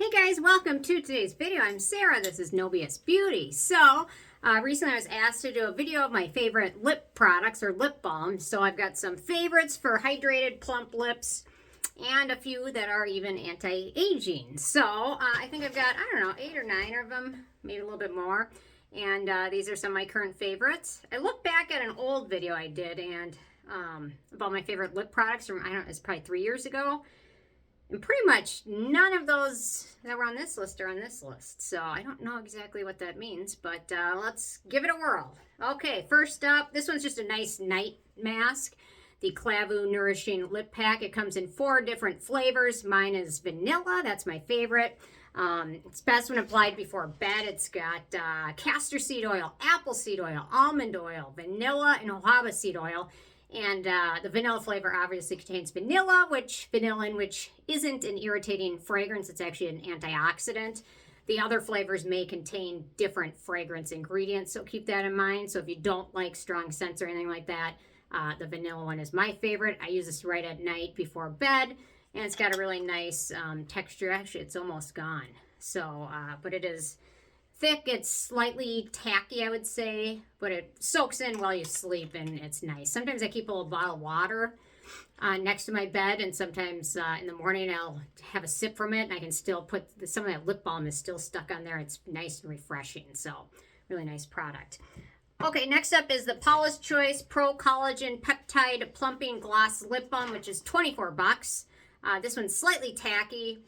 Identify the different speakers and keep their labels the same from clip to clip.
Speaker 1: Hey guys, welcome to today's video. I'm Sarah. This is No BS Beauty. So, recently I was asked to do a video of my favorite lip products or lip balms. So I've got some favorites for hydrated, plump lips and a few that are even anti-aging. So, I think I've got, I don't know, 8 or 9 of them, maybe a little bit more. And these are some of my current favorites. I look back at an old video I did and about my favorite lip products from, I don't know, it's probably 3 years ago. And pretty much none of those that were on this list are on this list. So I don't know exactly what that means, but let's give it a whirl. Okay, first up, this one's just a nice night mask. The Klavuu Nourishing Lip Pack. It comes in 4 different flavors. Mine is vanilla. That's my favorite. It's best when applied before bed. It's got castor seed oil, apple seed oil, almond oil, vanilla, and jojoba seed oil. And the vanilla flavor obviously contains vanillin, which isn't an irritating fragrance. It's actually an antioxidant. The other flavors may contain different fragrance ingredients, so keep that in mind. So if you don't like strong scents or anything like that, the vanilla one is my favorite. I use this right at night before bed, and it's got a really nice texture. Actually, it's almost gone. So, but it is thick. It's slightly tacky, I would say, but it soaks in while you sleep, and it's nice. Sometimes I keep a little bottle of water next to my bed, and sometimes in the morning I'll have a sip from it, and I can still put some of that lip balm is still stuck on there. It's nice and refreshing, so really nice product. Okay, next up is the Paula's Choice Pro-Collagen Peptide Plumping Gloss Lip Balm, which is 24 bucks. This one's slightly tacky,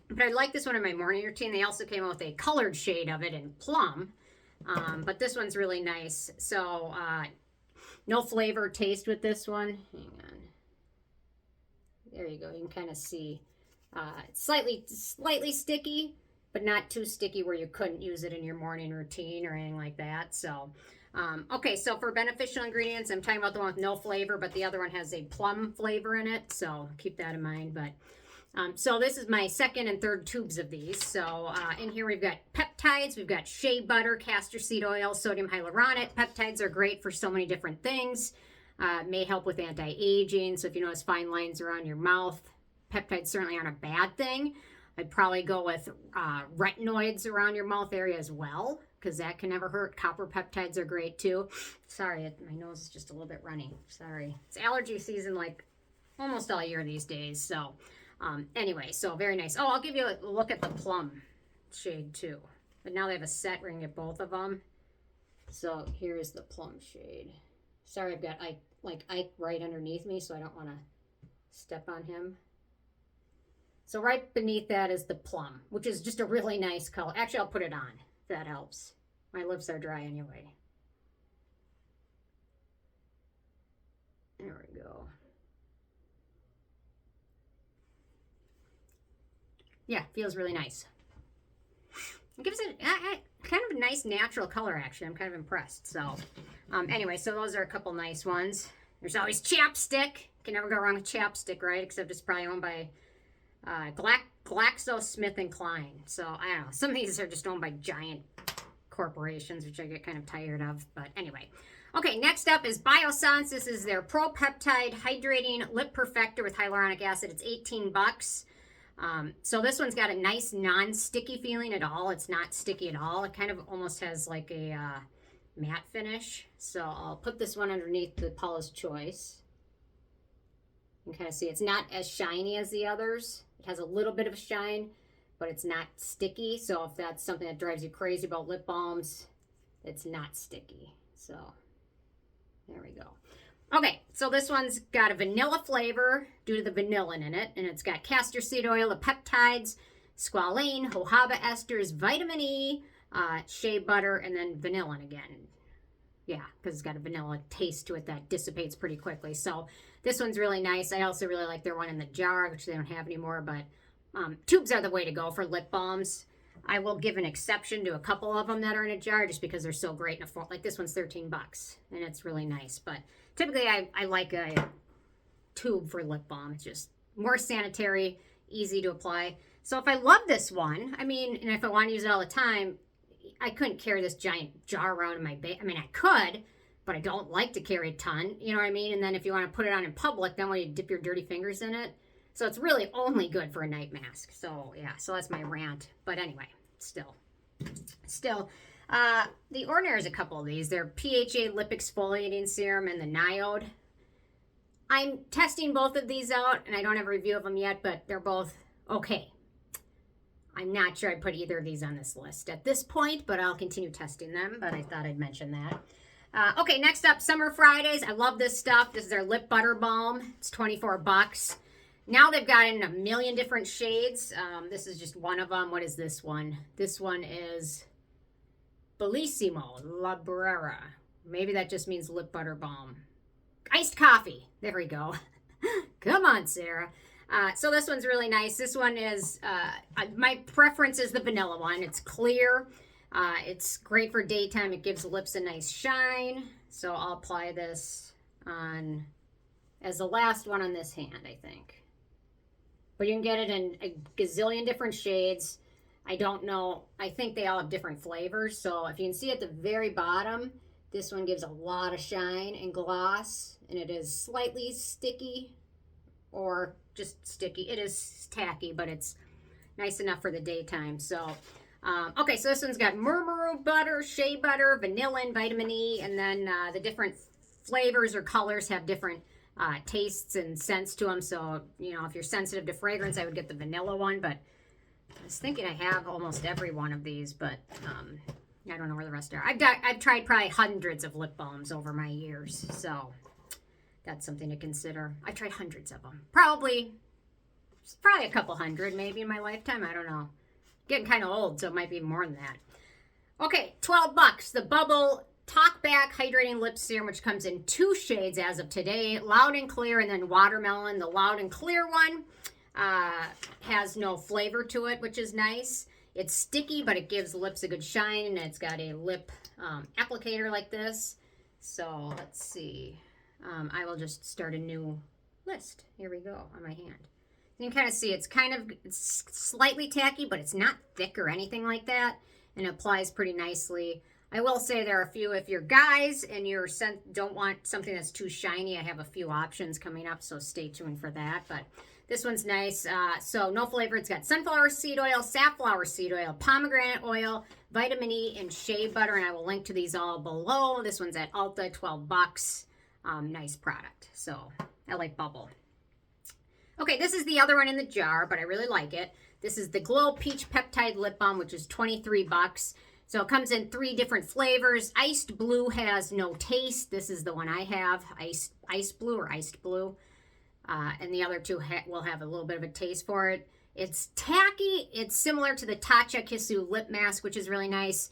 Speaker 1: but I like this one in my morning routine. They also came out with a colored shade of it in Plum, but this one's really nice. So no flavor taste with this one. Hang on. There you go. You can kind of see it's slightly sticky, but not too sticky where you couldn't use it in your morning routine or anything like that. So, okay, so for beneficial ingredients, I'm talking about the one with no flavor, but the other one has a plum flavor in it. So keep that in mind. But so this is my second and third tubes of these. So in here we've got peptides, we've got shea butter, castor seed oil, sodium hyaluronate. Peptides are great for so many different things. May help with anti-aging. So if you notice fine lines around your mouth, peptides certainly aren't a bad thing. I'd probably go with retinoids around your mouth area as well, because that can never hurt. Copper peptides are great too. Sorry, my nose is just a little bit running. Sorry. It's allergy season like almost all year these days. So anyway, so very nice. Oh, I'll give you a look at the plum shade too. But now they have a set. We're going to get both of them. So here's the plum shade. Sorry, I've got Ike right underneath me, so I don't want to step on him. So right beneath that is the plum, which is just a really nice color. Actually, I'll put it on, if that helps. My lips are dry anyway. There we go. Yeah, feels really nice. It gives it kind of a nice natural color, actually. I'm kind of impressed. So, anyway, so those are a couple nice ones. There's always chapstick. Can never go wrong with chapstick, right? Except it's probably owned by GlaxoSmithKline. So, I don't know. Some of these are just owned by giant corporations, which I get kind of tired of. But anyway. Okay, next up is Biossance. This is their Pro-Peptide Hydrating Lip Perfector with hyaluronic acid. It's 18 bucks. So this one's got a nice non-sticky feeling at all. It's not sticky at all. It kind of almost has like a matte finish. So I'll put this one underneath the Paula's Choice. You can kind of see it's not as shiny as the others. It has a little bit of shine, but it's not sticky. So if that's something that drives you crazy about lip balms, it's not sticky. So there we go. Okay, so this one's got a vanilla flavor due to the vanillin in it, and it's got castor seed oil, the peptides, squalane, jojoba esters, vitamin E, shea butter, and then vanillin again. Yeah, because it's got a vanilla taste to it that dissipates pretty quickly. So this one's really nice. I also really like their one in the jar, which they don't have anymore, but tubes are the way to go for lip balms. I will give an exception to a couple of them that are in a jar just because they're so great in a form. Like this one's 13 bucks, and it's really nice. But typically, I like a tube for lip balm. It's just more sanitary, easy to apply. So if I love this one, I mean, and if I want to use it all the time, I couldn't carry this giant jar around in my bag. I mean, I could, but I don't like to carry a ton. You know what I mean? And then if you want to put it on in public, then when you dip your dirty fingers in it. So it's really only good for a night mask. So yeah, so that's my rant. But anyway, still. The Ordinary is a couple of these. They're PHA Lip Exfoliating Serum and the Niode. I'm testing both of these out, and I don't have a review of them yet, but they're both okay. I'm not sure I'd put either of these on this list at this point, but I'll continue testing them, but I thought I'd mention that. Okay, next up, Summer Fridays. I love this stuff. This is their Lip Butter Balm. It's 24 bucks. Now they've got in a million different shades. This is just one of them. What is this one? This one is Bellissimo La Brera. Maybe that just means lip butter balm. Iced coffee. There we go. Come on, Sarah. So this one's really nice. This one is, my preference is the vanilla one. It's clear. It's great for daytime. It gives lips a nice shine. So I'll apply this on as the last one on this hand, I think. But you can get it in a gazillion different shades. I don't know. I think they all have different flavors. So if you can see at the very bottom, this one gives a lot of shine and gloss. And it is slightly sticky or just sticky. It is tacky, but it's nice enough for the daytime. So, okay, so this one's got Murmuru butter, Shea butter, vanillin, vitamin E, and then the different flavors or colors have different tastes and scents to them. So, you know, if you're sensitive to fragrance, I would get the vanilla one, but I was thinking I have almost every one of these, but I don't know where the rest are. I've tried probably hundreds of lip balms over my years, so that's something to consider. I've tried hundreds of them. Probably a couple hundred maybe in my lifetime. I don't know. Getting kind of old, so it might be more than that. Okay, 12 bucks. The Bubble Talk Back Hydrating Lip Serum, which comes in 2 shades as of today, Loud and Clear and then Watermelon. The Loud and Clear one has no flavor to it, which is nice. It's sticky, but it gives lips a good shine, and it's got a lip applicator like this. So let's see. I will just start a new list. Here we go on my hand. You can kind of see it's slightly tacky, but it's not thick or anything like that, and it applies pretty nicely. I will say there are a few, if you're guys and you don't want something that's too shiny, I have a few options coming up, so stay tuned for that. But this one's nice. So no flavor. It's got sunflower seed oil, safflower seed oil, pomegranate oil, vitamin E, and shea butter, and I will link to these all below. This one's at Ulta, 12 bucks. Nice product. So I like Bubble. Okay, this is the other one in the jar, but I really like it. This is the Glow Peach Peptide Lip Balm, which is 23 bucks. So it comes in 3 different flavors. Iced Blue has no taste. This is the one I have, Ice Blue or Iced Blue. And the other 2 will have a little bit of a taste for it. It's tacky. It's similar to the Tatcha Kissu Lip Mask, which is really nice.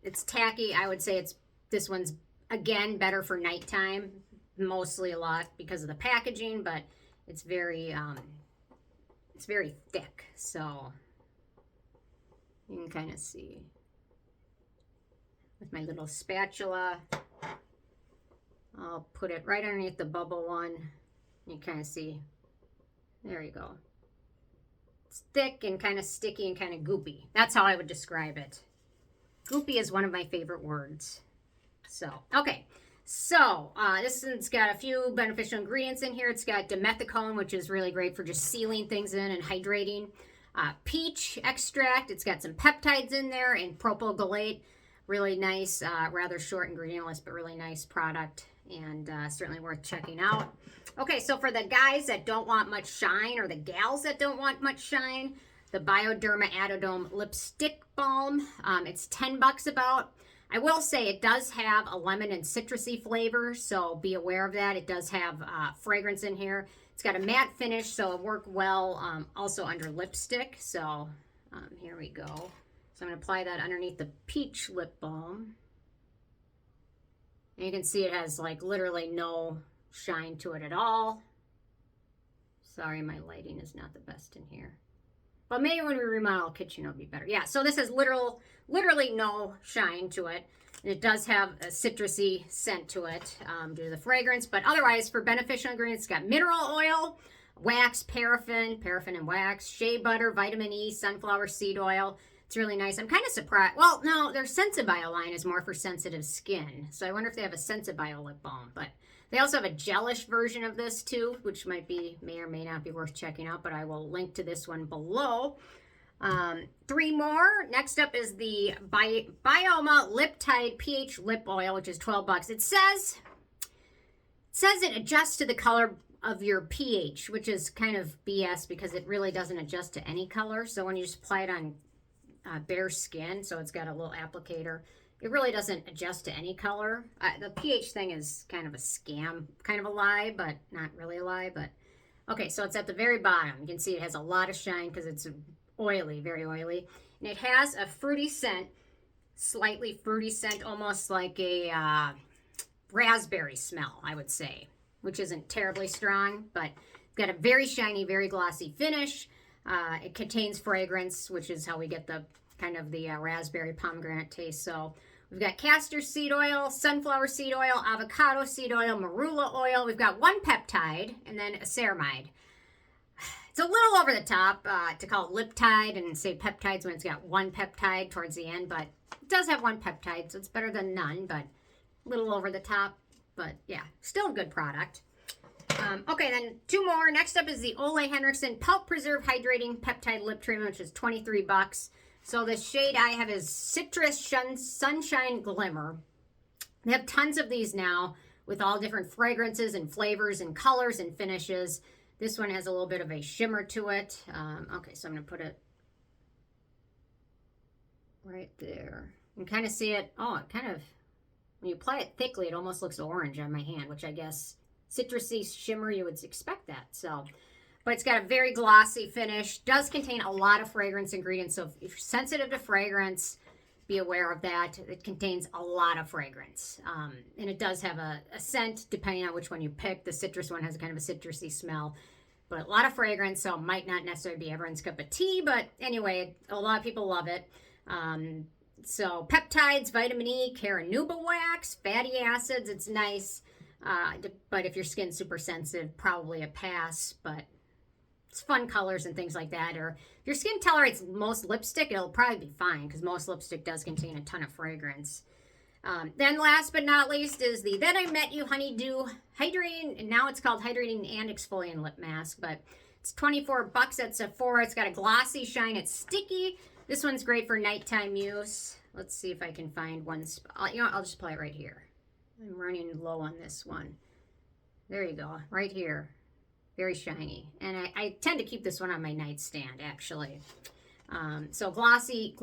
Speaker 1: It's tacky. I would say this one's, again, better for nighttime. Mostly a lot because of the packaging, but it's very thick. So you can kind of see. With my little spatula, I'll put it right underneath the Bubble one. You kind of see, there you go. It's thick and kind of sticky and kind of goopy. That's how I would describe it. Goopy is one of my favorite words. So, okay. So, this one's got a few beneficial ingredients in here. It's got dimethicone, which is really great for just sealing things in and hydrating. Peach extract. It's got some peptides in there and propyl-glycolate. Really nice, rather short ingredient list, but really nice product, and certainly worth checking out. Okay, so for the guys that don't want much shine, or the gals that don't want much shine, the Bioderma Adodome Lipstick Balm. It's 10 bucks about. I will say it does have a lemon and citrusy flavor, so be aware of that. It does have fragrance in here. It's got a matte finish, so it worked well also under lipstick. So here we go. So I'm going to apply that underneath the peach lip balm. And you can see it has like literally no shine to it at all. Sorry, my lighting is not the best in here. But maybe when we remodel a kitchen, it'll be better. Yeah, so this has literally no shine to it. And it does have a citrusy scent to it due to the fragrance. But otherwise, for beneficial ingredients, it's got mineral oil, wax, paraffin and wax, shea butter, vitamin E, sunflower seed oil. It's really nice. I'm kind of surprised. Well, no, their Sensibio line is more for sensitive skin. So I wonder if they have a Sensibio lip balm. But They also have a gelish version of this too, which may or may not be worth checking out, but I will link to this one below. 3 more. Next up is the Bioma Lip Tide pH Lip Oil, which is $12. It says it adjusts to the color of your pH, which is kind of BS because it really doesn't adjust to any color. So when you just apply it on bare skin, so it's got a little applicator, it really doesn't adjust to any color. The pH thing is kind of a scam, kind of a lie, but not really a lie. But okay, so it's at the very bottom. You can see it has a lot of shine because it's oily, very oily. And it has a fruity scent, slightly fruity scent, almost like a raspberry smell, I would say, which isn't terribly strong, but it's got a very shiny, very glossy finish. It contains fragrance, which is how we get the kind of the raspberry pomegranate taste. So we've got castor seed oil, sunflower seed oil, avocado seed oil, marula oil. We've got 1 peptide and then a ceramide. It's a little over the top to call it lip tide and say peptides when it's got 1 peptide towards the end, but it does have 1 peptide, so it's better than none, but a little over the top. But yeah, still a good product. Okay, then 2 more. Next up is the Ole Henriksen Pulp Preserve Hydrating Peptide Lip Treatment, which is $23. So the shade I have is Citrus Sunshine Glimmer. They have tons of these now with all different fragrances and flavors and colors and finishes. This one has a little bit of a shimmer to it. Okay, so I'm going to put it right there. You can kind of see it. Oh, it kind of, when you apply it thickly, it almost looks orange on my hand, which I guess citrusy shimmer, you would expect that. So, but it's got a very glossy finish. Does contain a lot of fragrance ingredients. So if you're sensitive to fragrance, be aware of that. It contains a lot of fragrance. And it does have a scent, depending on which one you pick. The citrus one has kind of a citrusy smell, but a lot of fragrance, so it might not necessarily be everyone's cup of tea, but anyway, a lot of people love it. So peptides, vitamin E, carnauba wax, fatty acids, it's nice. But if your skin's super sensitive, probably a pass, but it's fun colors and things like that. Or if your skin tolerates most lipstick, it'll probably be fine because most lipstick does contain a ton of fragrance. Then last but not least is the Then I Met You Honeydew Hydrating, and now it's called Hydrating and Exfoliating Lip Mask, but it's $24 at Sephora. It's got a glossy shine. It's sticky. This one's great for nighttime use. Let's see if I can find one spot. You know, I'll just apply it right here. I'm running low on this one. There you go, right here. Very shiny. And I tend to keep this one on my nightstand, actually. So glossy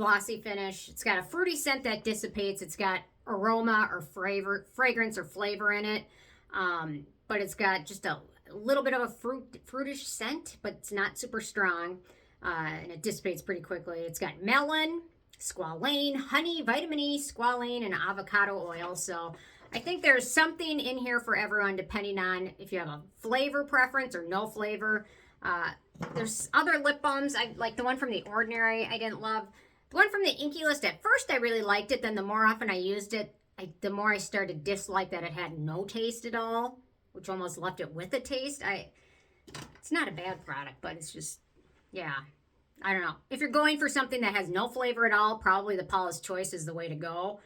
Speaker 1: finish. It's got a fruity scent that dissipates. It's got aroma or fragrance or flavor in it. But it's got just a little bit of a fruitish scent, but it's not super strong. And it dissipates pretty quickly. It's got melon, squalane, honey, vitamin E, squalane, and avocado oil. So I think there's something in here for everyone, depending on if you have a flavor preference or no flavor. There's other lip balms. I like the one from The Ordinary. I didn't love the one from the Inky List. At first, I really liked it. Then the more often I used it, the more I started to dislike that it had no taste at all, which almost left it with a taste. It's not a bad product, but it's just, yeah, I don't know. If you're going for something that has no flavor at all, probably the Paula's Choice is the way to go.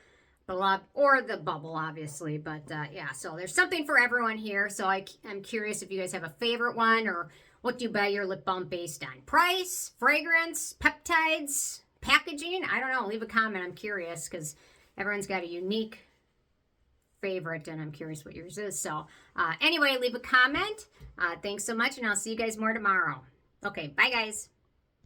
Speaker 1: Or the bubble, obviously, but yeah, so there's something for everyone here. So I'm curious if you guys have a favorite one, or what do you buy your lip balm based on? Price, fragrance, peptides, packaging? I don't know. Leave a comment. I'm curious because everyone's got a unique favorite, and I'm curious what yours is. So anyway, leave a comment. Thanks so much, and I'll see you guys more tomorrow. Okay, bye guys.